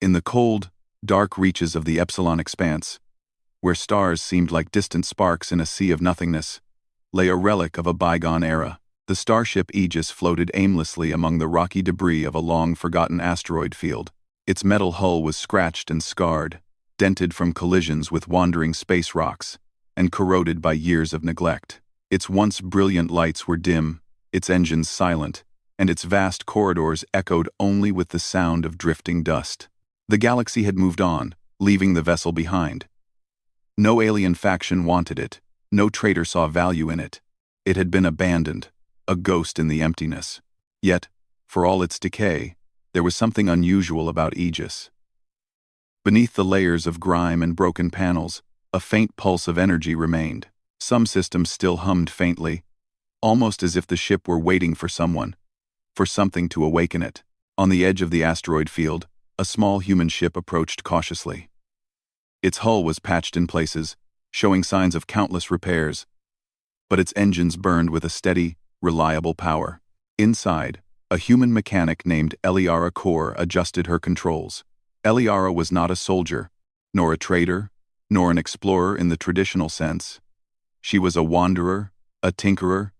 In the cold, dark reaches of the Epsilon expanse, where stars seemed like distant sparks in a sea of nothingness, lay a relic of a bygone era. The starship Aegis floated aimlessly among the rocky debris of a long-forgotten asteroid field. Its metal hull was scratched and scarred, dented from collisions with wandering space rocks, and corroded by years of neglect. Its once brilliant lights were dim, its engines silent, and its vast corridors echoed only with the sound of drifting dust. The galaxy had moved on, leaving the vessel behind. No alien faction wanted it, no traitor saw value in it. It had been abandoned, a ghost in the emptiness. Yet, for all its decay, there was something unusual about Aegis. Beneath the layers of grime and broken panels, a faint pulse of energy remained. Some systems still hummed faintly, almost as if the ship were waiting for someone, for something to awaken it. On the edge of the asteroid field, a small human ship approached cautiously. Its hull was patched in places, showing signs of countless repairs, but its engines burned with a steady, reliable power. Inside, a human mechanic named Eliara Kor adjusted her controls. Eliara was not a soldier, nor a trader, nor an explorer in the traditional sense. She was a wanderer, a tinkerer,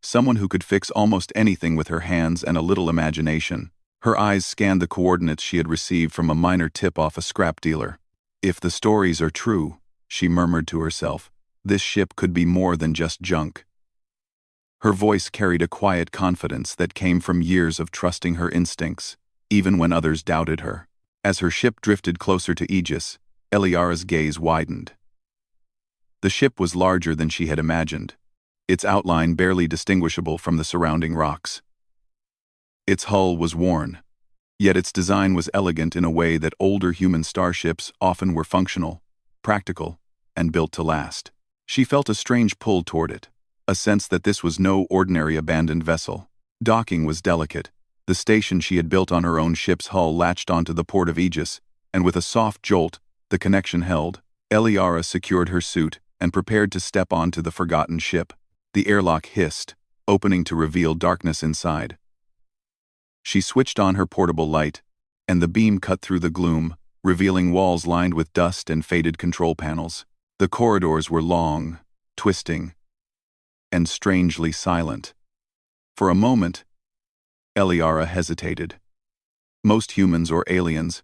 someone who could fix almost anything with her hands and a little imagination. Her eyes scanned the coordinates she had received from a minor tip off a scrap dealer. If the stories are true, she murmured to herself, this ship could be more than just junk. Her voice carried a quiet confidence that came from years of trusting her instincts, even when others doubted her. As her ship drifted closer to Aegis, Eliara's gaze widened. The ship was larger than she had imagined, its outline barely distinguishable from the surrounding rocks. Its hull was worn, yet its design was elegant in a way that older human starships often were: functional, practical, and built to last. She felt a strange pull toward it, a sense that this was no ordinary abandoned vessel. Docking was delicate. The station she had built on her own ship's hull latched onto the port of Aegis, and with a soft jolt, the connection held. Eliara secured her suit and prepared to step onto the forgotten ship. The airlock hissed, opening to reveal darkness inside. She switched on her portable light, and the beam cut through the gloom, revealing walls lined with dust and faded control panels. The corridors were long, twisting, and strangely silent. For a moment, Eliara hesitated. Most humans or aliens,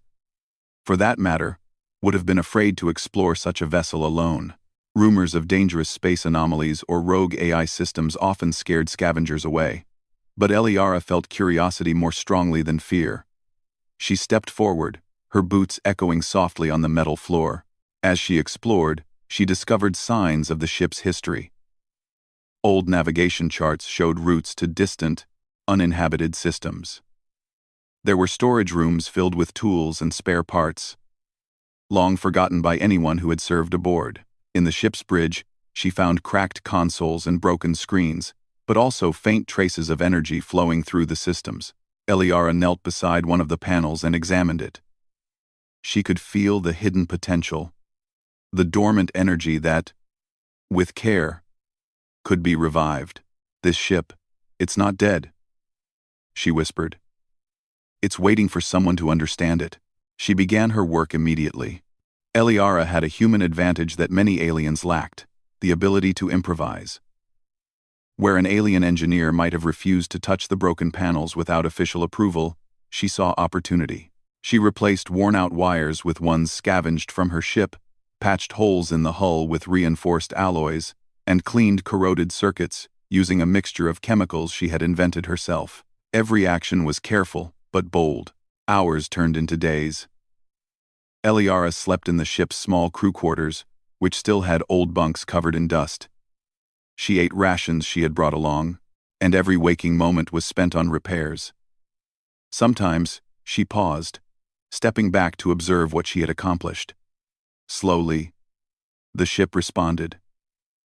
for that matter, would have been afraid to explore such a vessel alone. Rumors of dangerous space anomalies or rogue AI systems often scared scavengers away. But Eliara felt curiosity more strongly than fear. She stepped forward, her boots echoing softly on the metal floor. As she explored, she discovered signs of the ship's history. Old navigation charts showed routes to distant, uninhabited systems. There were storage rooms filled with tools and spare parts, long forgotten by anyone who had served aboard. In the ship's bridge, she found cracked consoles and broken screens, but also faint traces of energy flowing through the systems. Eliara knelt beside one of the panels and examined it. She could feel the hidden potential, the dormant energy that, with care, could be revived. This ship, it's not dead, she whispered. It's waiting for someone to understand it. She began her work immediately. Eliara had a human advantage that many aliens lacked, the ability to improvise. Where an alien engineer might have refused to touch the broken panels without official approval, she saw opportunity. She replaced worn-out wires with ones scavenged from her ship, patched holes in the hull with reinforced alloys, and cleaned corroded circuits using a mixture of chemicals she had invented herself. Every action was careful, but bold. Hours turned into days. Eliara slept in the ship's small crew quarters, which still had old bunks covered in dust. She ate rations she had brought along, and every waking moment was spent on repairs. Sometimes, she paused, stepping back to observe what she had accomplished. Slowly, the ship responded.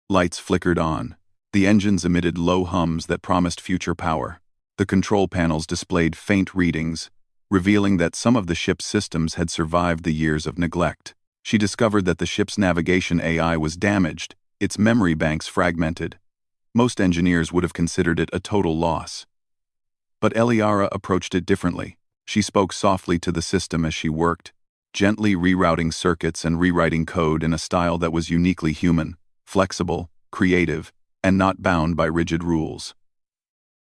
Lights flickered on. The engines emitted low hums that promised future power. The control panels displayed faint readings, revealing that some of the ship's systems had survived the years of neglect. She discovered that the ship's navigation AI was damaged, its memory banks fragmented. Most engineers would have considered it a total loss. But Eliara approached it differently. She spoke softly to the system as she worked, gently rerouting circuits and rewriting code in a style that was uniquely human, flexible, creative, and not bound by rigid rules.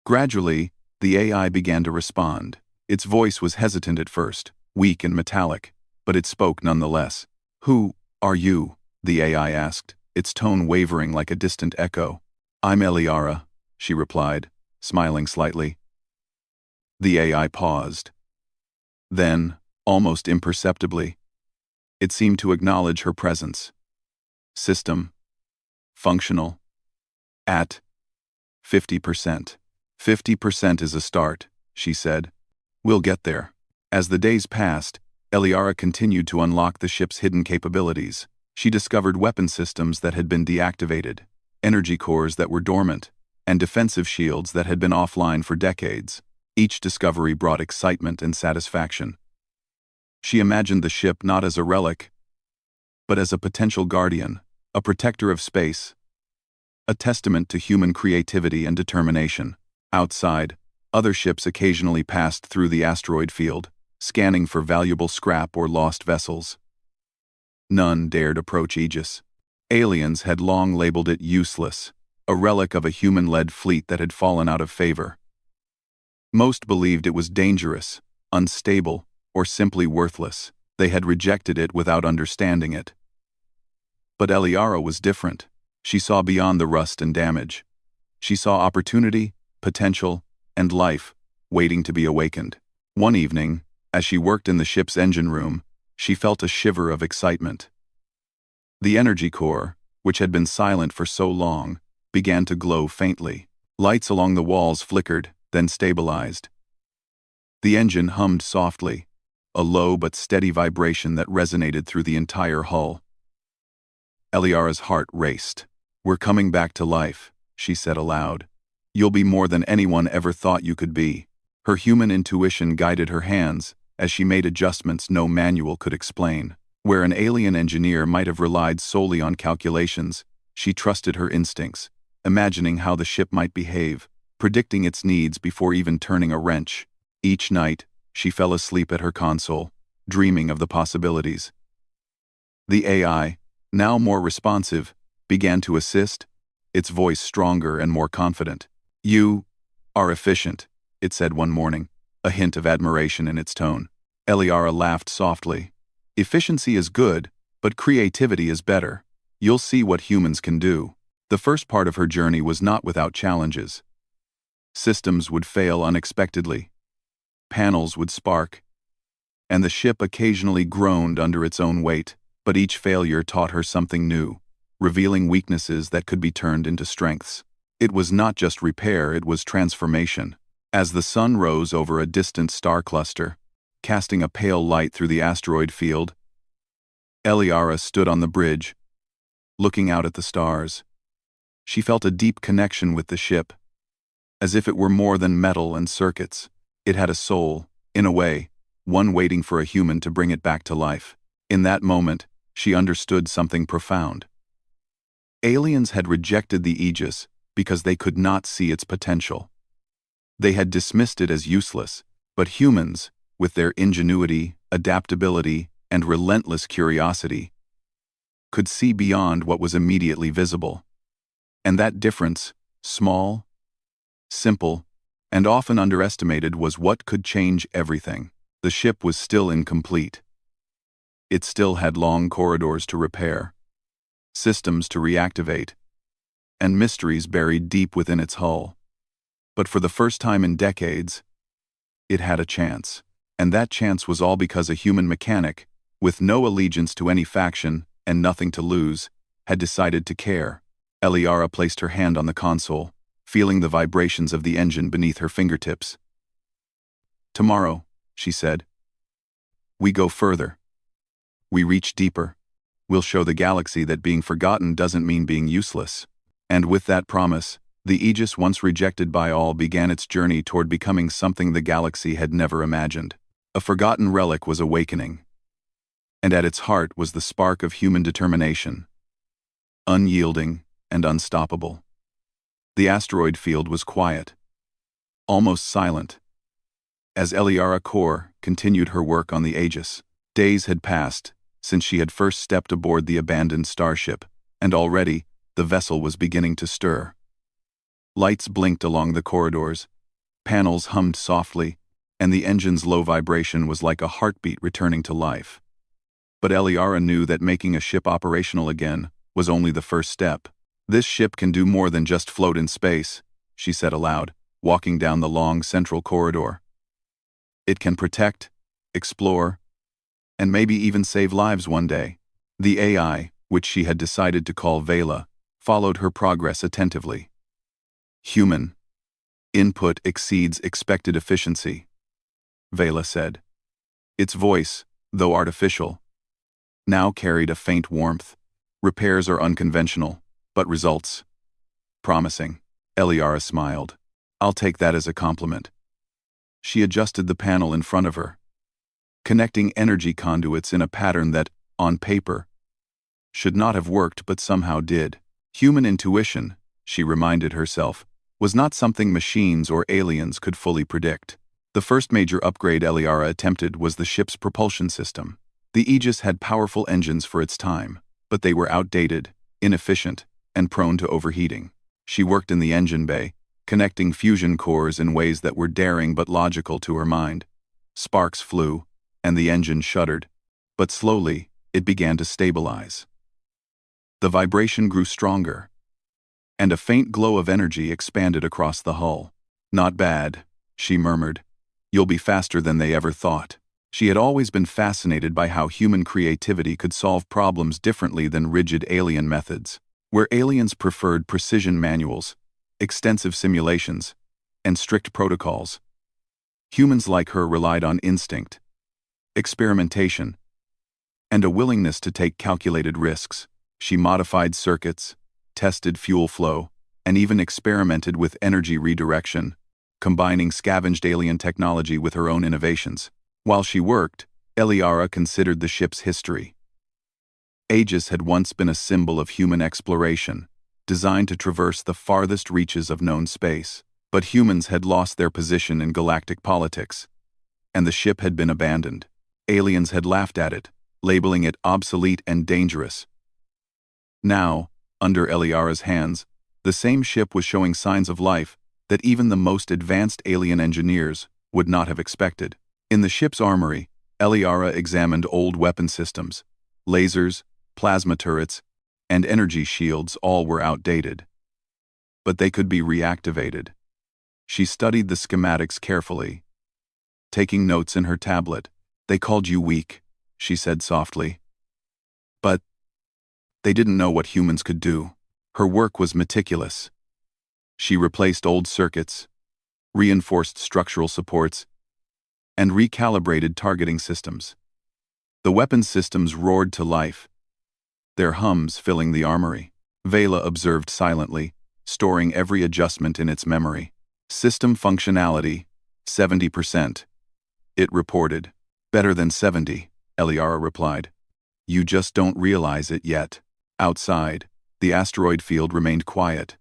Gradually, the AI began to respond. Its voice was hesitant at first, weak and metallic, but it spoke nonetheless. "Who are you?" the AI asked, its tone wavering like a distant echo. "I'm Eliara," she replied, smiling slightly. The AI paused. Then, almost imperceptibly, it seemed to acknowledge her presence. "System. Functional. At 50%. 50% is a start," she said. "We'll get there." As the days passed, Eliara continued to unlock the ship's hidden capabilities. She discovered weapon systems that had been deactivated, energy cores that were dormant, and defensive shields that had been offline for decades. Each discovery brought excitement and satisfaction. She imagined the ship not as a relic, but as a potential guardian, a protector of space, a testament to human creativity and determination. Outside, other ships occasionally passed through the asteroid field, scanning for valuable scrap or lost vessels. None dared approach Aegis. Aliens had long labeled it useless, a relic of a human-led fleet that had fallen out of favor. Most believed it was dangerous, unstable, or simply worthless. They had rejected it without understanding it. But Eliara was different. She saw beyond the rust and damage. She saw opportunity, potential, and life waiting to be awakened. One evening, as she worked in the ship's engine room, she felt a shiver of excitement. The energy core, which had been silent for so long, began to glow faintly. Lights along the walls flickered, then stabilized. The engine hummed softly, a low but steady vibration that resonated through the entire hull. Eliara's heart raced. "We're coming back to life," she said aloud. "You'll be more than anyone ever thought you could be." Her human intuition guided her hands as she made adjustments no manual could explain. Where an alien engineer might have relied solely on calculations, she trusted her instincts, imagining how the ship might behave, predicting its needs before even turning a wrench. Each night, she fell asleep at her console, dreaming of the possibilities. The AI, now more responsive, began to assist, its voice stronger and more confident. "You are efficient," it said one morning, a hint of admiration in its tone. Eliara laughed softly. "Efficiency is good, but creativity is better. You'll see what humans can do." The first part of her journey was not without challenges. Systems would fail unexpectedly. Panels would spark, and the ship occasionally groaned under its own weight, but each failure taught her something new, revealing weaknesses that could be turned into strengths. It was not just repair, it was transformation. As the sun rose over a distant star cluster, casting a pale light through the asteroid field, Eliara stood on the bridge, looking out at the stars. She felt a deep connection with the ship, as if it were more than metal and circuits. It had a soul, in a way, one waiting for a human to bring it back to life. In that moment, she understood something profound. Aliens had rejected the Aegis because they could not see its potential. They had dismissed it as useless, but humans, with their ingenuity, adaptability, and relentless curiosity, could see beyond what was immediately visible. And that difference, small, simple, and often underestimated, was what could change everything. The ship was still incomplete. It still had long corridors to repair, systems to reactivate, and mysteries buried deep within its hull. But for the first time in decades, it had a chance. And that chance was all because a human mechanic, with no allegiance to any faction and nothing to lose, had decided to care. Eliara placed her hand on the console, feeling the vibrations of the engine beneath her fingertips. "Tomorrow," she said, "we go further. We reach deeper. We'll show the galaxy that being forgotten doesn't mean being useless." And with that promise, the Aegis, once rejected by all, began its journey toward becoming something the galaxy had never imagined. A forgotten relic was awakening. And at its heart was the spark of human determination, unyielding and unstoppable. The asteroid field was quiet, almost silent, as Eliara Kor continued her work on the Aegis. Days had passed since she had first stepped aboard the abandoned Starship, and already the vessel was beginning to stir. Lights blinked along the corridors, panels hummed softly, and the engine's low vibration was like a heartbeat returning to life. But Eliara knew that making a ship operational again was only the first step. "This ship can do more than just float in space," she said aloud, walking down the long central corridor. "It can protect, explore, and maybe even save lives one day." The AI, which she had decided to call Vela, followed her progress attentively. "Human input exceeds expected efficiency," Vela said. Its voice, though artificial, now carried a faint warmth. "Repairs are unconventional, but results promising." Eliara smiled. "I'll take that as a compliment." She adjusted the panel in front of her, connecting energy conduits in a pattern that, on paper, should not have worked but somehow did. Human intuition, she reminded herself, was not something machines or aliens could fully predict. The first major upgrade Eliara attempted was the ship's propulsion system. The Aegis had powerful engines for its time, but they were outdated, inefficient, and prone to overheating. She worked in the engine bay, connecting fusion cores in ways that were daring but logical to her mind. Sparks flew, and the engine shuddered, but slowly it began to stabilize. The vibration grew stronger, and a faint glow of energy expanded across the hull. "Not bad," she murmured. "You'll be faster than they ever thought." She had always been fascinated by how human creativity could solve problems differently than rigid alien methods. Where aliens preferred precision manuals, extensive simulations, and strict protocols, humans like her relied on instinct, experimentation, and a willingness to take calculated risks. She modified circuits, tested fuel flow, and even experimented with energy redirection, combining scavenged alien technology with her own innovations. While she worked, Eliara considered the ship's history. Aegis had once been a symbol of human exploration, designed to traverse the farthest reaches of known space. But humans had lost their position in galactic politics, and the ship had been abandoned. Aliens had laughed at it, labeling it obsolete and dangerous. Now, under Eliara's hands, the same ship was showing signs of life that even the most advanced alien engineers would not have expected. In the ship's armory, Eliara examined old weapon systems. Lasers, plasma turrets, and energy shields all were outdated. But they could be reactivated. She studied the schematics carefully, taking notes in her tablet. "They called you weak," she said softly. "But they didn't know what humans could do." Her work was meticulous. She replaced old circuits, reinforced structural supports, and recalibrated targeting systems. The weapon systems roared to life, their hums filling the armory. Vela observed silently, storing every adjustment in its memory. "System functionality, 70%. It reported. "Better than 70, Eliara replied. "You just don't realize it yet." Outside, the asteroid field remained quiet.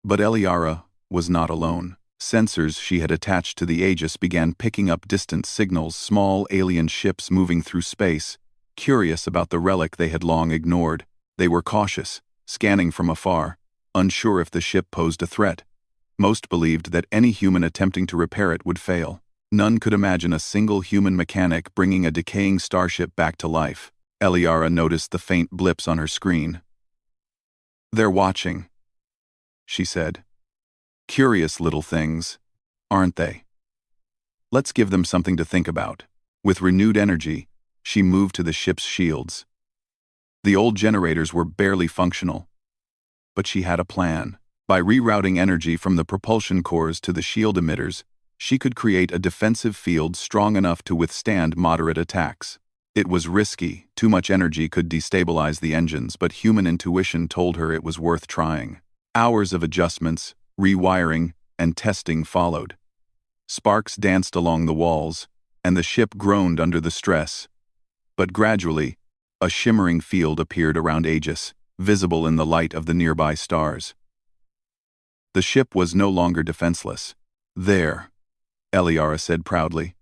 But Eliara was not alone. Sensors she had attached to the Aegis began picking up distant signals, small alien ships moving through space, curious about the relic they had long ignored. They were cautious, scanning from afar, unsure if the ship posed a threat. Most believed that any human attempting to repair it would fail. None could imagine a single human mechanic bringing a decaying starship back to life. Eliara noticed the faint blips on her screen. "They're watching," she said. "Curious little things, aren't they? Let's give them something to think about." With renewed energy, she moved to the ship's shields. The old generators were barely functional, but she had a plan. By rerouting energy from the propulsion cores to the shield emitters, she could create a defensive field strong enough to withstand moderate attacks. It was risky, too much energy could destabilize the engines, but human intuition told her it was worth trying. Hours of adjustments, rewiring, and testing followed. Sparks danced along the walls, and the ship groaned under the stress. But gradually, a shimmering field appeared around Aegis, visible in the light of the nearby stars. The ship was no longer defenseless. "There," Eliara said proudly.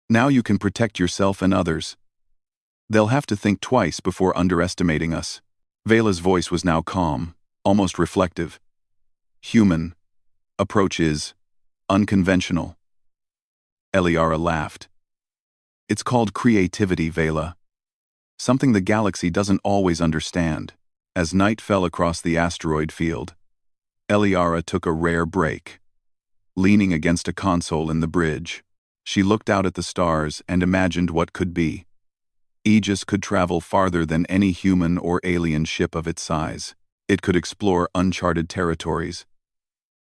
Now you can protect yourself and others. They'll have to think twice before underestimating us." Vela's voice was now calm, almost reflective. "Human approach is unconventional." Eliara laughed. "It's called creativity, Vela. Something the galaxy doesn't always understand." As night fell across the asteroid field, Eliara took a rare break. Leaning against a console in the bridge, she looked out at the stars and imagined what could be. Aegis could travel farther than any human or alien ship of its size. It could explore uncharted territories,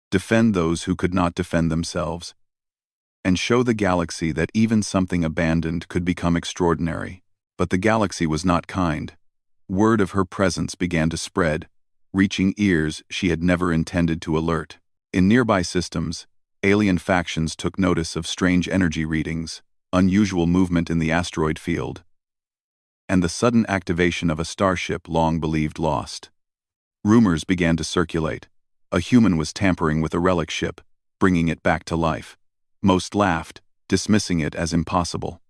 defend those who could not defend themselves, and show the galaxy that even something abandoned could become extraordinary. But the galaxy was not kind. Word of her presence began to spread, reaching ears she had never intended to alert. In nearby systems, alien factions took notice of strange energy readings, unusual movement in the asteroid field, and the sudden activation of a starship long believed lost. Rumors began to circulate. A human was tampering with a relic ship, bringing it back to life. Most laughed, dismissing it as impossible.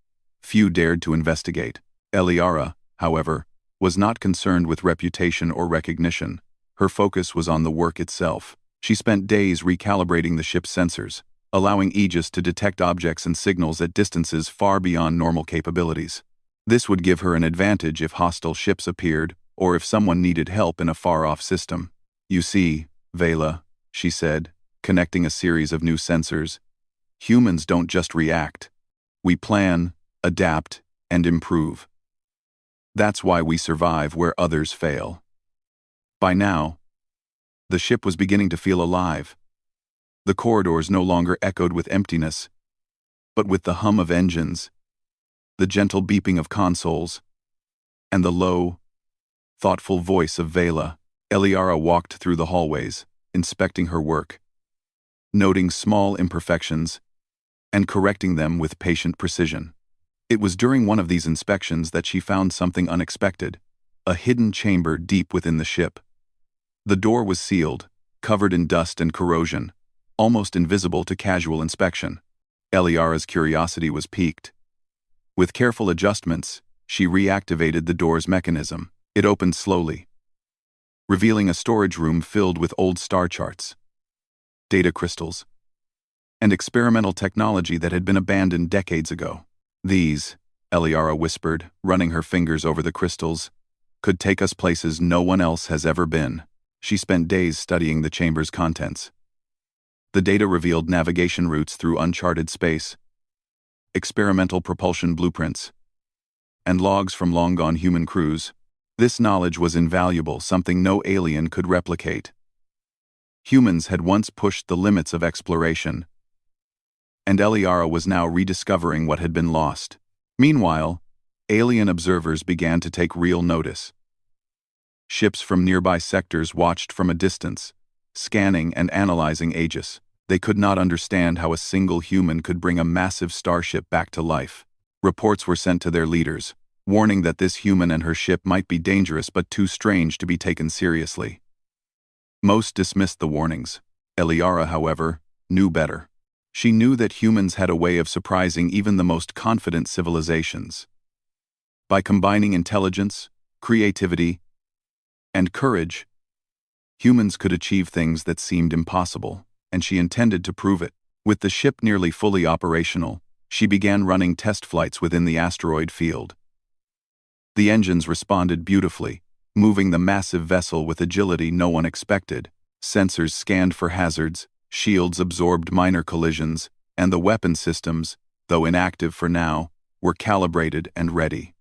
Few dared to investigate. Eliara, however, was not concerned with reputation or recognition. Her focus was on the work itself. She spent days recalibrating the ship's sensors, allowing Aegis to detect objects and signals at distances far beyond normal capabilities. This would give her an advantage if hostile ships appeared or if someone needed help in a far-off system. "You see, Vela," she said, connecting a series of new sensors, "humans don't just react. We plan, adapt, and improve. That's why we survive where others fail." By now, the ship was beginning to feel alive. The corridors no longer echoed with emptiness, but with the hum of engines, the gentle beeping of consoles, and the low, thoughtful voice of Vela. Eliara walked through the hallways, inspecting her work, noting small imperfections, and correcting them with patient precision. It was during one of these inspections that she found something unexpected, a hidden chamber deep within the ship. The door was sealed, covered in dust and corrosion, almost invisible to casual inspection. Eliara's curiosity was piqued. With careful adjustments, she reactivated the door's mechanism. It opened slowly, revealing a storage room filled with old star charts, data crystals, and experimental technology that had been abandoned decades ago. "These," Eliara whispered, running her fingers over the crystals, "could take us places no one else has ever been." She spent days studying the chamber's contents. The data revealed navigation routes through uncharted space, experimental propulsion blueprints, and logs from long-gone human crews. This knowledge was invaluable, something no alien could replicate. Humans had once pushed the limits of exploration, and Eliara was now rediscovering what had been lost. Meanwhile, alien observers began to take real notice. Ships from nearby sectors watched from a distance, scanning and analyzing Aegis. They could not understand how a single human could bring a massive starship back to life. Reports were sent to their leaders, warning that this human and her ship might be dangerous but too strange to be taken seriously. Most dismissed the warnings. Eliara, however, knew better. She knew that humans had a way of surprising even the most confident civilizations. By combining intelligence, creativity, and courage, humans could achieve things that seemed impossible, and she intended to prove it. With the ship nearly fully operational, she began running test flights within the asteroid field. The engines responded beautifully, moving the massive vessel with agility no one expected. Sensors scanned for hazards, shields absorbed minor collisions, and the weapon systems, though inactive for now, were calibrated and ready.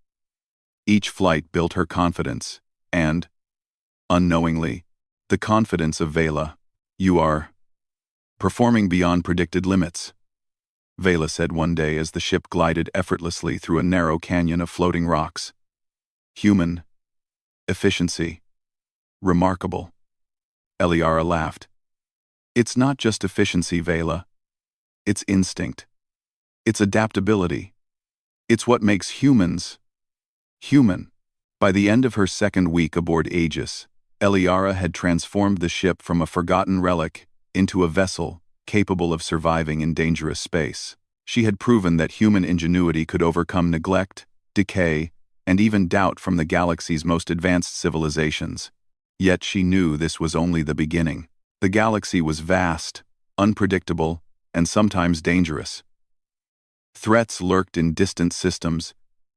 Each flight built her confidence, and, unknowingly, the confidence of Vela. "You are performing beyond predicted limits," Vela said one day as the ship glided effortlessly through a narrow canyon of floating rocks. "Human efficiency. Remarkable." Eliara laughed. "It's not just efficiency, Vela. It's instinct. It's adaptability. It's what makes humans human." By the end of her second week aboard Aegis, Eliara had transformed the ship from a forgotten relic into a vessel capable of surviving in dangerous space. She had proven that human ingenuity could overcome neglect, decay, and even doubt from the galaxy's most advanced civilizations. Yet she knew this was only the beginning. The galaxy was vast, unpredictable, and sometimes dangerous. Threats lurked in distant systems,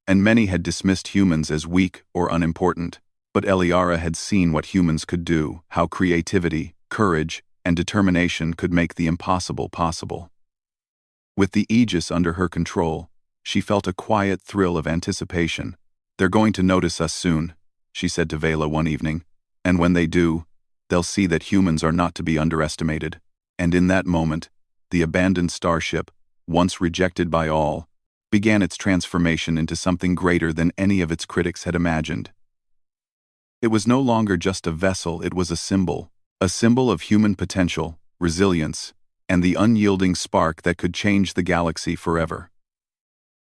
and many had dismissed humans as weak or unimportant. But Eliara had seen what humans could do, how creativity, courage, and determination could make the impossible possible. With the Aegis under her control, she felt a quiet thrill of anticipation. "They're going to notice us soon," she said to Vela one evening, "and when they do, they'll see that humans are not to be underestimated." And in that moment, the abandoned starship, once rejected by all, began its transformation into something greater than any of its critics had imagined. It was no longer just a vessel, it was a symbol of human potential, resilience, and the unyielding spark that could change the galaxy forever.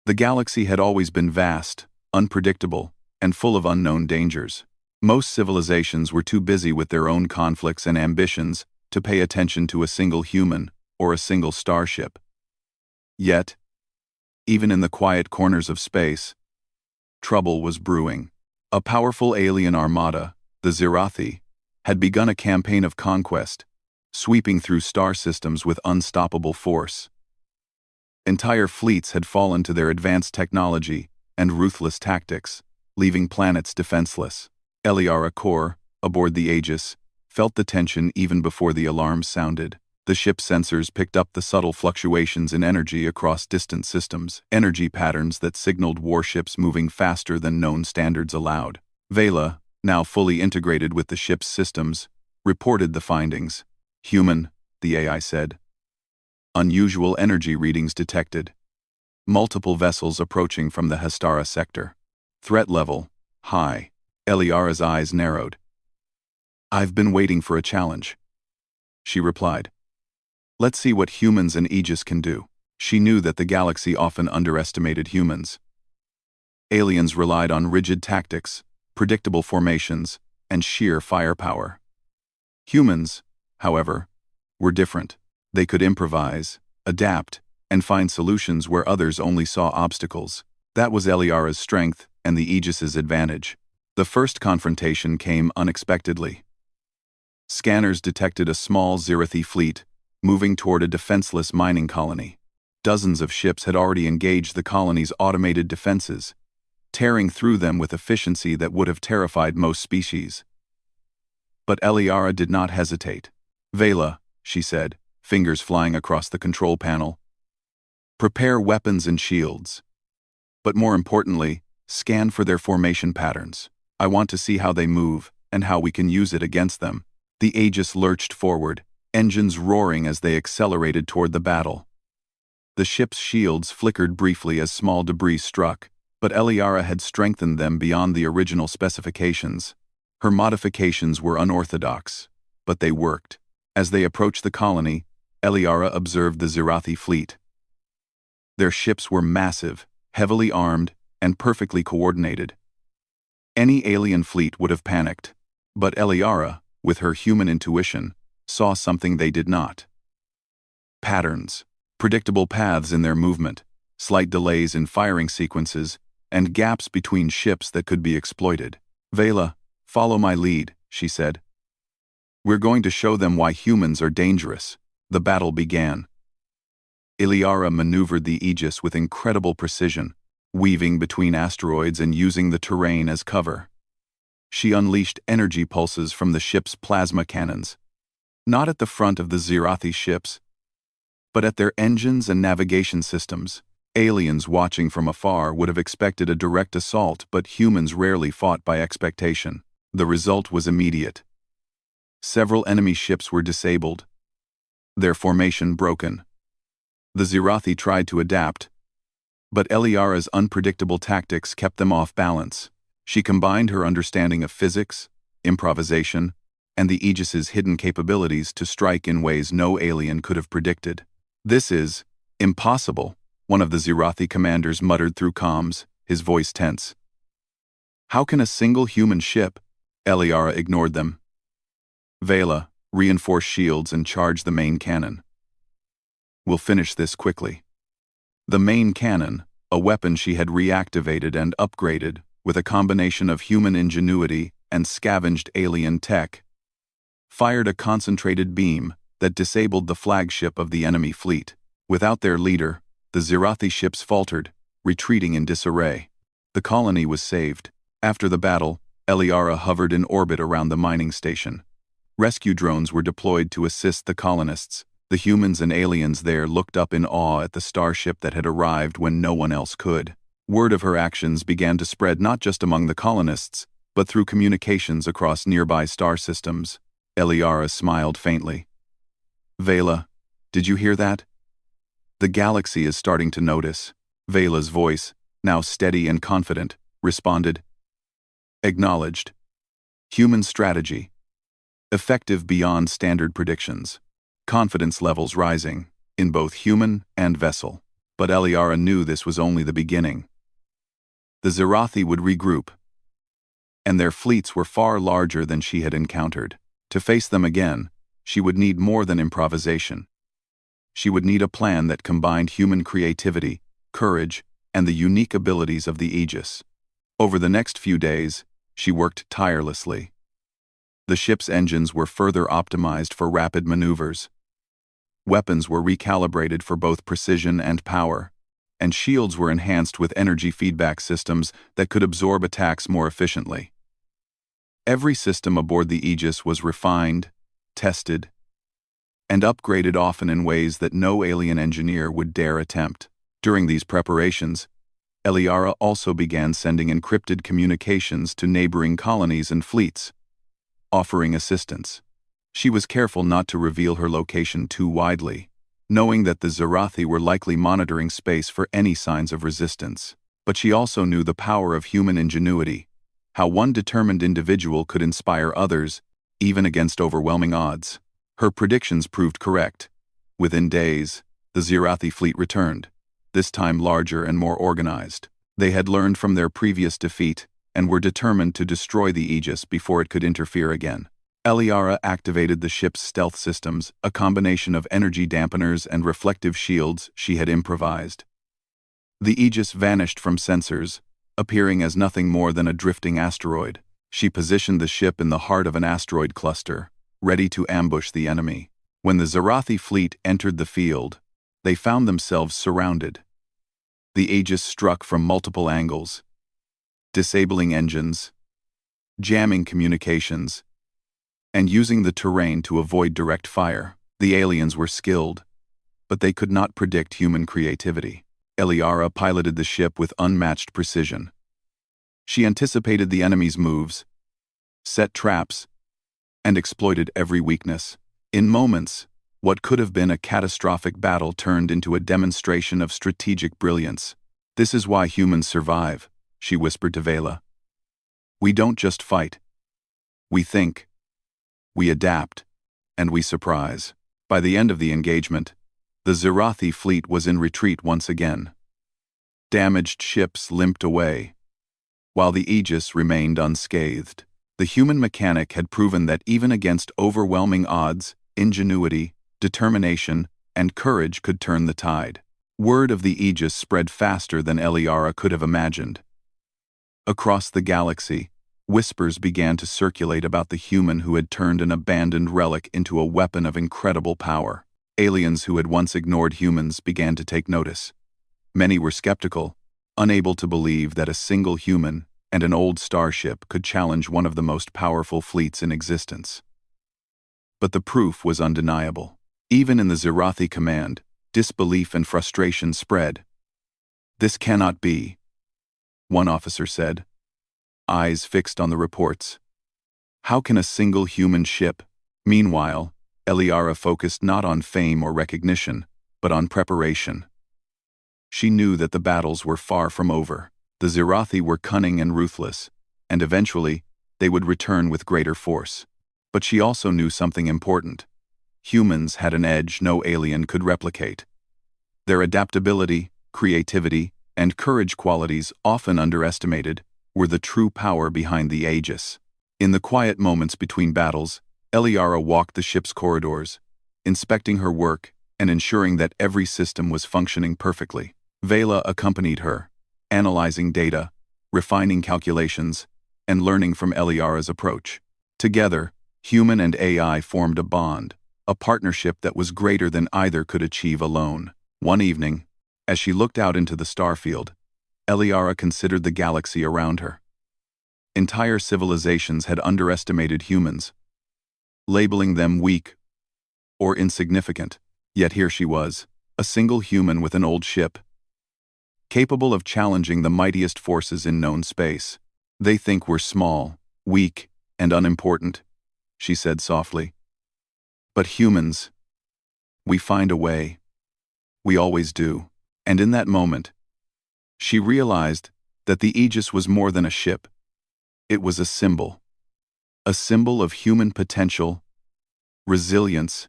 The galaxy had always been vast, unpredictable, and full of unknown dangers. Most civilizations were too busy with their own conflicts and ambitions to pay attention to a single human or a single starship. Yet, even in the quiet corners of space, trouble was brewing. A powerful alien armada, the Zirathi, had begun a campaign of conquest, sweeping through star systems with unstoppable force. Entire fleets had fallen to their advanced technology and ruthless tactics, leaving planets defenseless. Eliara Kor, aboard the Aegis, felt the tension even before the alarms sounded. The ship's sensors picked up the subtle fluctuations in energy across distant systems, energy patterns that signaled warships moving faster than known standards allowed. Vela, now fully integrated with the ship's systems, reported the findings. "Human," the AI said. "Unusual energy readings detected. Multiple vessels approaching from the Hastara sector. Threat level, high." Eliara's eyes narrowed. "I've been waiting for a challenge," she replied. "Let's see what humans and Aegis can do." She knew that the galaxy often underestimated humans. Aliens relied on rigid tactics, predictable formations, and sheer firepower. Humans, however, were different. They could improvise, adapt, and find solutions where others only saw obstacles. That was Eliara's strength and the Aegis's advantage. The first confrontation came unexpectedly. Scanners detected a small Zirathi fleet moving toward a defenseless mining colony. Dozens of ships had already engaged the colony's automated defenses, tearing through them with efficiency that would have terrified most species. But Eliara did not hesitate. "Vela," she said, fingers flying across the control panel, "prepare weapons and shields. But more importantly, scan for their formation patterns. I want to see how they move and how we can use it against them." The Aegis lurched forward, engines roaring as they accelerated toward the battle. The ship's shields flickered briefly as small debris struck, but Eliara had strengthened them beyond the original specifications. Her modifications were unorthodox, but they worked. As they approached the colony, Eliara observed the Zirathi fleet. Their ships were massive, heavily armed, and perfectly coordinated. Any alien fleet would have panicked, but Eliara, with her human intuition, saw something they did not. Patterns, predictable paths in their movement, slight delays in firing sequences, and gaps between ships that could be exploited. "Vela, follow my lead," she said. "We're going to show them why humans are dangerous." The battle began. Eliara maneuvered the Aegis with incredible precision, weaving between asteroids and using the terrain as cover. She unleashed energy pulses from the ship's plasma cannons, not at the front of the Zirathi ships, but at their engines and navigation systems. Aliens watching from afar would have expected a direct assault, but humans rarely fought by expectation. The result was immediate. Several enemy ships were disabled, their formation broken. The Zirathi tried to adapt, but Eliara's unpredictable tactics kept them off balance. She combined her understanding of physics, improvisation, and the Aegis's hidden capabilities to strike in ways no alien could have predicted. "This is impossible," one of the Zirathi commanders muttered through comms, his voice tense. "How can a single human ship?" Eliara ignored them. "Vela, reinforce shields and charge the main cannon. We'll finish this quickly." The main cannon, a weapon she had reactivated and upgraded with a combination of human ingenuity and scavenged alien tech, fired a concentrated beam that disabled the flagship of the enemy fleet. Without their leader, the Zirathi ships faltered, retreating in disarray. The colony was saved. After the battle, Eliara hovered in orbit around the mining station. Rescue drones were deployed to assist the colonists. The humans and aliens there looked up in awe at the starship that had arrived when no one else could. Word of her actions began to spread not just among the colonists, but through communications across nearby star systems. Eliara smiled faintly. "Vela, did you hear that? The galaxy is starting to notice." Vela's voice, now steady and confident, responded. "Acknowledged. Human strategy. Effective beyond standard predictions. Confidence levels rising, in both human and vessel." But Eliara knew this was only the beginning. The Zirathi would regroup, and their fleets were far larger than she had encountered. To face them again, she would need more than improvisation. She would need a plan that combined human creativity, courage, and the unique abilities of the Aegis. Over the next few days, she worked tirelessly. The ship's engines were further optimized for rapid maneuvers. Weapons were recalibrated for both precision and power, and shields were enhanced with energy feedback systems that could absorb attacks more efficiently. Every system aboard the Aegis was refined, tested, and upgraded, often in ways that no alien engineer would dare attempt. During these preparations, Eliara also began sending encrypted communications to neighboring colonies and fleets, offering assistance. She was careful not to reveal her location too widely, knowing that the Zirathi were likely monitoring space for any signs of resistance. But she also knew the power of human ingenuity, how one determined individual could inspire others, even against overwhelming odds. Her predictions proved correct. Within days, the Zirathi fleet returned, this time larger and more organized. They had learned from their previous defeat and were determined to destroy the Aegis before it could interfere again. Eliara activated the ship's stealth systems, a combination of energy dampeners and reflective shields she had improvised. The Aegis vanished from sensors, appearing as nothing more than a drifting asteroid. She positioned the ship in the heart of an asteroid cluster, ready to ambush the enemy. When the Zirathi fleet entered the field, they found themselves surrounded. The Aegis struck from multiple angles, disabling engines, jamming communications, and using the terrain to avoid direct fire. The aliens were skilled, but they could not predict human creativity. Eliara piloted the ship with unmatched precision. She anticipated the enemy's moves, set traps, and exploited every weakness. In moments, what could have been a catastrophic battle turned into a demonstration of strategic brilliance. "This is why humans survive," she whispered to Vela. "We don't just fight. We think. We adapt, and we surprise." By the end of the engagement, the Zirathi fleet was in retreat once again. Damaged ships limped away, while the Aegis remained unscathed. The human mechanic had proven that even against overwhelming odds, ingenuity, determination, and courage could turn the tide. Word of the Aegis spread faster than Eliara could have imagined. Across the galaxy, whispers began to circulate about the human who had turned an abandoned relic into a weapon of incredible power. Aliens who had once ignored humans began to take notice. Many were skeptical, unable to believe that a single human and an old starship could challenge one of the most powerful fleets in existence. But the proof was undeniable. Even in the Zirathi command, disbelief and frustration spread. "This cannot be," one officer said, eyes fixed on the reports. "How can a single human ship?" Meanwhile, Eliara focused not on fame or recognition, but on preparation. She knew that the battles were far from over. The Zirathi were cunning and ruthless, and eventually, they would return with greater force. But she also knew something important. Humans had an edge no alien could replicate. Their adaptability, creativity, and courage, qualities often underestimated, were the true power behind the Aegis. In the quiet moments between battles, Eliara walked the ship's corridors, inspecting her work and ensuring that every system was functioning perfectly. Vela accompanied her, analyzing data, refining calculations, and learning from Eliara's approach. Together, human and AI formed a bond, a partnership that was greater than either could achieve alone. One evening, as she looked out into the starfield, Eliara considered the galaxy around her. Entire civilizations had underestimated humans, labeling them weak or insignificant. Yet here she was, a single human with an old ship, capable of challenging the mightiest forces in known space. "They think we're small, weak, and unimportant," she said softly. "But humans, we find a way. We always do." And in that moment, she realized that the Aegis was more than a ship. It was a symbol of human potential, resilience,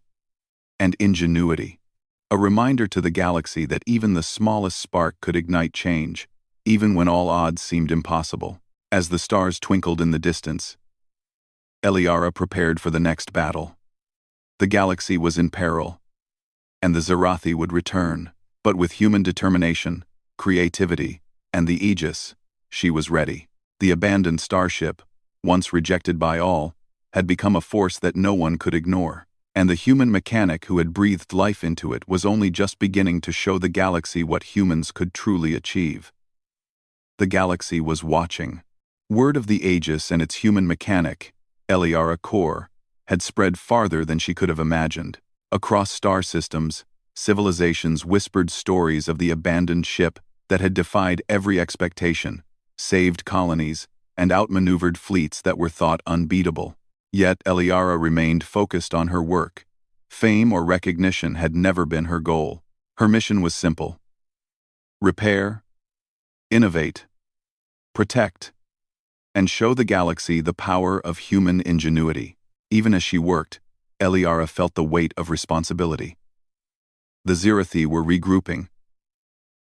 and ingenuity. A reminder to the galaxy that even the smallest spark could ignite change, even when all odds seemed impossible. As the stars twinkled in the distance, Eliara prepared for the next battle. The galaxy was in peril, and the Zirathi would return. But with human determination, creativity, and the Aegis, she was ready. The abandoned starship, once rejected by all, had become a force that no one could ignore. And the human mechanic who had breathed life into it was only just beginning to show the galaxy what humans could truly achieve. The galaxy was watching. Word of the Aegis and its human mechanic, Eliara Core, had spread farther than she could have imagined. Across star systems, civilizations whispered stories of the abandoned ship that had defied every expectation, saved colonies, and outmaneuvered fleets that were thought unbeatable. Yet Eliara remained focused on her work. Fame or recognition had never been her goal. Her mission was simple: repair, innovate, protect, and show the galaxy the power of human ingenuity. Even as she worked, Eliara felt the weight of responsibility. The Zirathi were regrouping,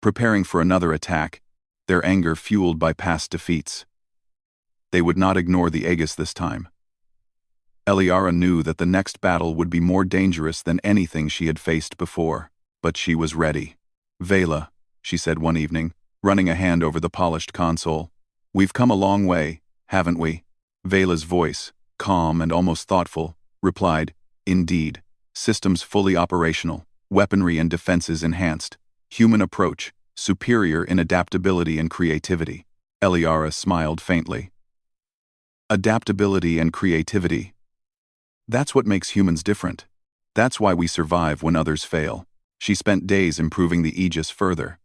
preparing for another attack, their anger fueled by past defeats. They would not ignore the Aegis this time. Eliara knew that the next battle would be more dangerous than anything she had faced before, but she was ready. "Vela," she said one evening, running a hand over the polished console, "we've come a long way, haven't we?" Vela's voice, calm and almost thoughtful, replied, "Indeed. Systems fully operational, weaponry and defenses enhanced, human approach, superior in adaptability and creativity." Eliara smiled faintly. Adaptability and creativity. That's what makes humans different. That's why we survive when others fail. She spent days improving the Aegis further.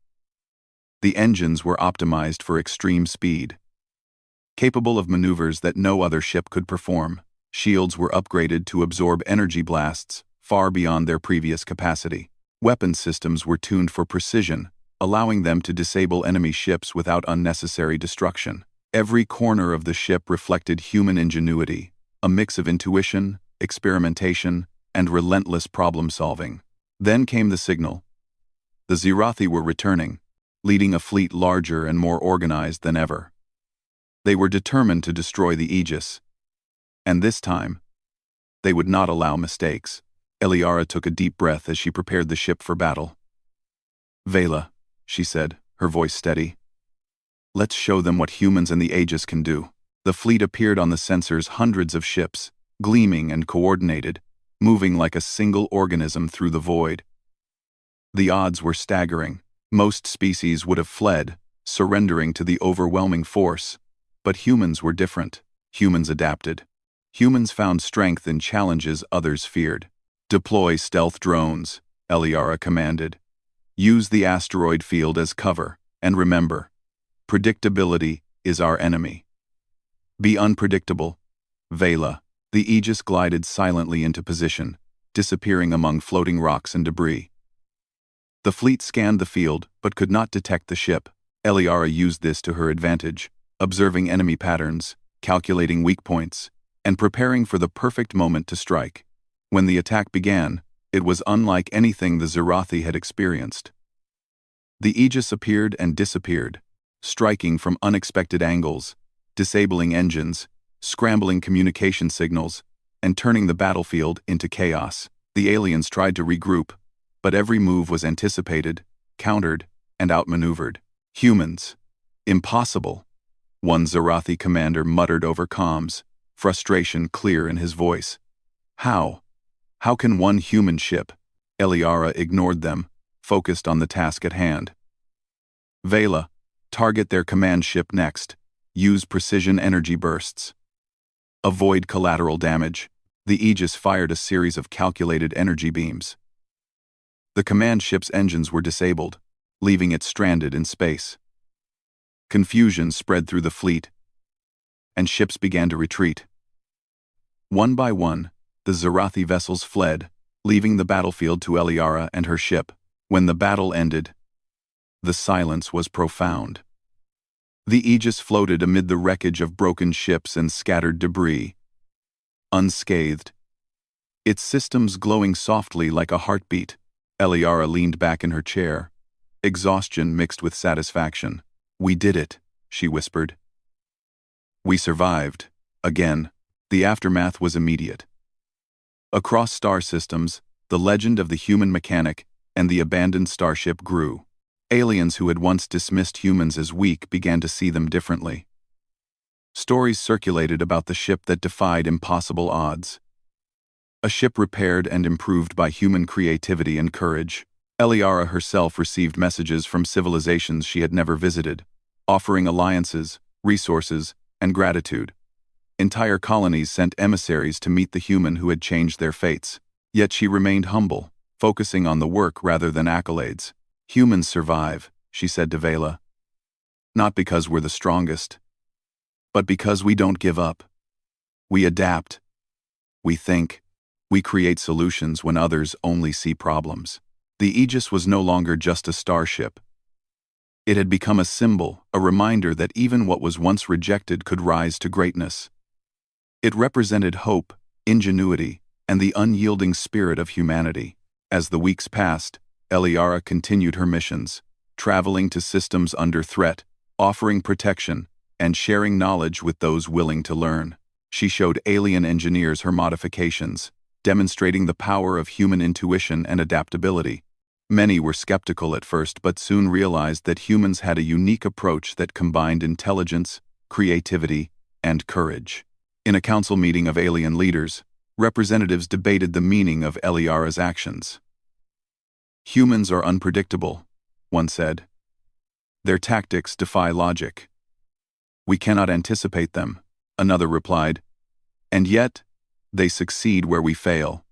The engines were optimized for extreme speed, capable of maneuvers that no other ship could perform. Shields were upgraded to absorb energy blasts far beyond their previous capacity. Weapon systems were tuned for precision, allowing them to disable enemy ships without unnecessary destruction. Every corner of the ship reflected human ingenuity, a mix of intuition, experimentation, and relentless problem-solving. Then came the signal. The Zirathi were returning, leading a fleet larger and more organized than ever. They were determined to destroy the Aegis. And this time, they would not allow mistakes. Eliara took a deep breath as she prepared the ship for battle. "Vela," she said, her voice steady. "Let's show them what humans and the Aegis can do." The fleet appeared on the sensors, hundreds of ships, gleaming and coordinated, moving like a single organism through the void. The odds were staggering. Most species would have fled, surrendering to the overwhelming force. But humans were different. Humans adapted. Humans found strength in challenges others feared. "Deploy stealth drones," Eliara commanded. "Use the asteroid field as cover, and remember, predictability is our enemy. Be unpredictable, Vela." The Aegis glided silently into position, disappearing among floating rocks and debris. The fleet scanned the field, but could not detect the ship. Eliara used this to her advantage, observing enemy patterns, calculating weak points, and preparing for the perfect moment to strike. When the attack began, it was unlike anything the Zirathi had experienced. The Aegis appeared and disappeared, striking from unexpected angles, disabling engines, scrambling communication signals, and turning the battlefield into chaos. The aliens tried to regroup, but every move was anticipated, countered, and outmaneuvered. Humans. Impossible. One Zarathi commander muttered over comms, frustration clear in his voice. How? How can one human ship? Eliara ignored them, focused on the task at hand. Vela, target their command ship next. Use precision energy bursts. Avoid collateral damage. The Aegis fired a series of calculated energy beams. The command ship's engines were disabled, leaving it stranded in space. Confusion spread through the fleet, and ships began to retreat. One by one, the Zarathi vessels fled, leaving the battlefield to Eliara and her ship. When the battle ended, the silence was profound. The Aegis floated amid the wreckage of broken ships and scattered debris, unscathed, its systems glowing softly like a heartbeat. Eliara leaned back in her chair, exhaustion mixed with satisfaction. "We did it," she whispered. "We survived." Again, the aftermath was immediate. Across star systems, the legend of the human mechanic and the abandoned starship grew. Aliens who had once dismissed humans as weak began to see them differently. Stories circulated about the ship that defied impossible odds. A ship repaired and improved by human creativity and courage. Eliara herself received messages from civilizations she had never visited, offering alliances, resources, and gratitude. Entire colonies sent emissaries to meet the human who had changed their fates. Yet she remained humble, focusing on the work rather than accolades. "Humans survive," she said to Vela. "Not because we're the strongest, but because we don't give up. We adapt. We think. We create solutions when others only see problems." The Aegis was no longer just a starship. It had become a symbol, a reminder that even what was once rejected could rise to greatness. It represented hope, ingenuity, and the unyielding spirit of humanity. As the weeks passed, Eliara continued her missions, traveling to systems under threat, offering protection, and sharing knowledge with those willing to learn. She showed alien engineers her modifications, demonstrating the power of human intuition and adaptability. Many were skeptical at first but soon realized that humans had a unique approach that combined intelligence, creativity, and courage. In a council meeting of alien leaders, representatives debated the meaning of Eliara's actions. "Humans are unpredictable," one said. "Their tactics defy logic. We cannot anticipate them," another replied. "And yet, they succeed where we fail.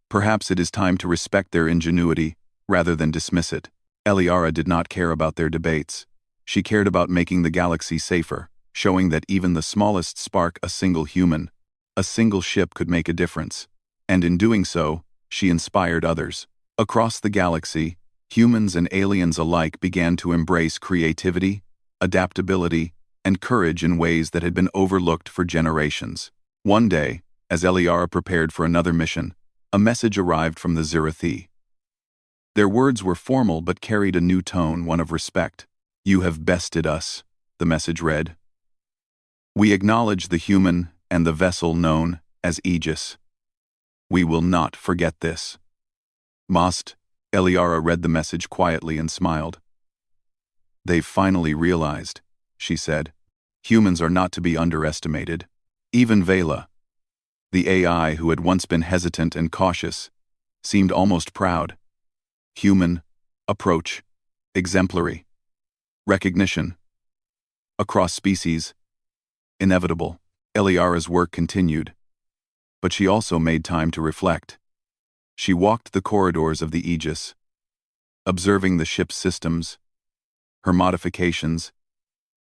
Perhaps it is time to respect their ingenuity rather than dismiss it." Eliara did not care about their debates. She cared about making the galaxy safer, showing that even the smallest spark, a single human, a single ship could make a difference. And in doing so, she inspired others. Across the galaxy, humans and aliens alike began to embrace creativity, adaptability, and courage in ways that had been overlooked for generations. One day, as Eliara prepared for another mission, a message arrived from the Zarathi. Their words were formal but carried a new tone, one of respect. "You have bested us," the message read. "We acknowledge the human and the vessel known as Aegis. We will not forget this." "Must," Eliara read the message quietly and smiled. "They've finally realized," she said. "Humans are not to be underestimated." Even Vela, the AI who had once been hesitant and cautious, seemed almost proud. Human, approach, exemplary, recognition. Across species, inevitable. Eliara's work continued, but she also made time to reflect. She walked the corridors of the Aegis, observing the ship's systems, her modifications,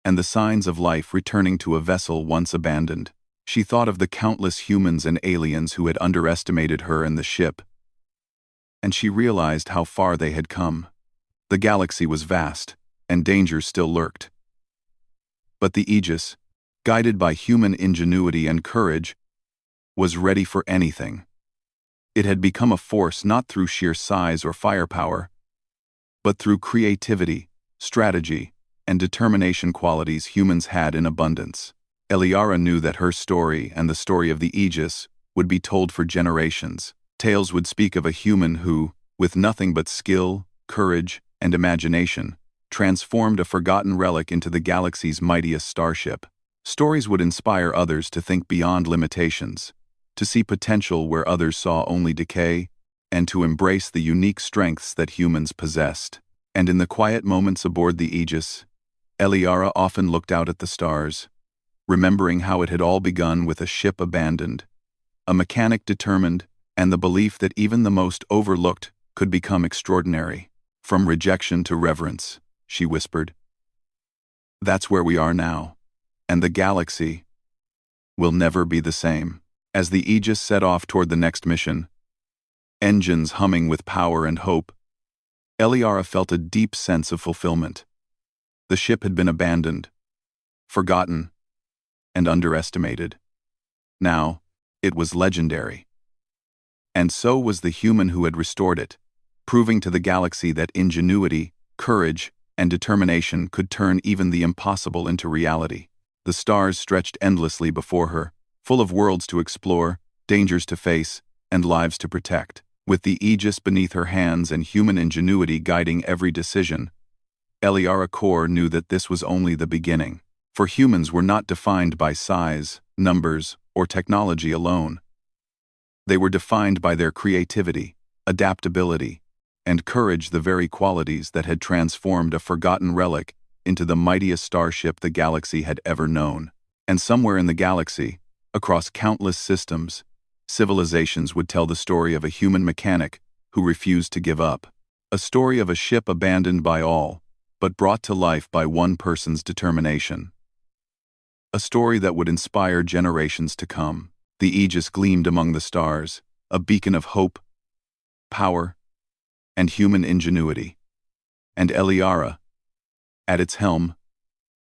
and the signs of life returning to a vessel once abandoned. She thought of the countless humans and aliens who had underestimated her and the ship, and she realized how far they had come. The galaxy was vast, and dangers still lurked. But the Aegis, guided by human ingenuity and courage, was ready for anything. It had become a force not through sheer size or firepower, but through creativity, strategy, and determination, qualities humans had in abundance. Eliara knew that her story and the story of the Aegis would be told for generations. Tales would speak of a human who, with nothing but skill, courage, and imagination, transformed a forgotten relic into the galaxy's mightiest starship. Stories would inspire others to think beyond limitations, to see potential where others saw only decay, and to embrace the unique strengths that humans possessed. And in the quiet moments aboard the Aegis, Eliara often looked out at the stars, remembering how it had all begun with a ship abandoned, a mechanic determined, and the belief that even the most overlooked could become extraordinary. From rejection to reverence, she whispered. That's where we are now, and the galaxy will never be the same. As the Aegis set off toward the next mission, engines humming with power and hope, Eliara felt a deep sense of fulfillment. The ship had been abandoned, forgotten, and underestimated. Now, it was legendary. And so was the human who had restored it, proving to the galaxy that ingenuity, courage, and determination could turn even the impossible into reality. The stars stretched endlessly before her, full of worlds to explore, dangers to face, and lives to protect. With the Aegis beneath her hands and human ingenuity guiding every decision, Eliara Kor knew that this was only the beginning. For humans were not defined by size, numbers, or technology alone. They were defined by their creativity, adaptability, and courage, the very qualities that had transformed a forgotten relic into the mightiest starship the galaxy had ever known. And somewhere in the galaxy, across countless systems, civilizations would tell the story of a human mechanic who refused to give up. A story of a ship abandoned by all, but brought to life by one person's determination. A story that would inspire generations to come. The Aegis gleamed among the stars, a beacon of hope, power, and human ingenuity. And Eliara, at its helm,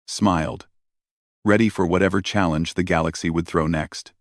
smiled, ready for whatever challenge the galaxy would throw next.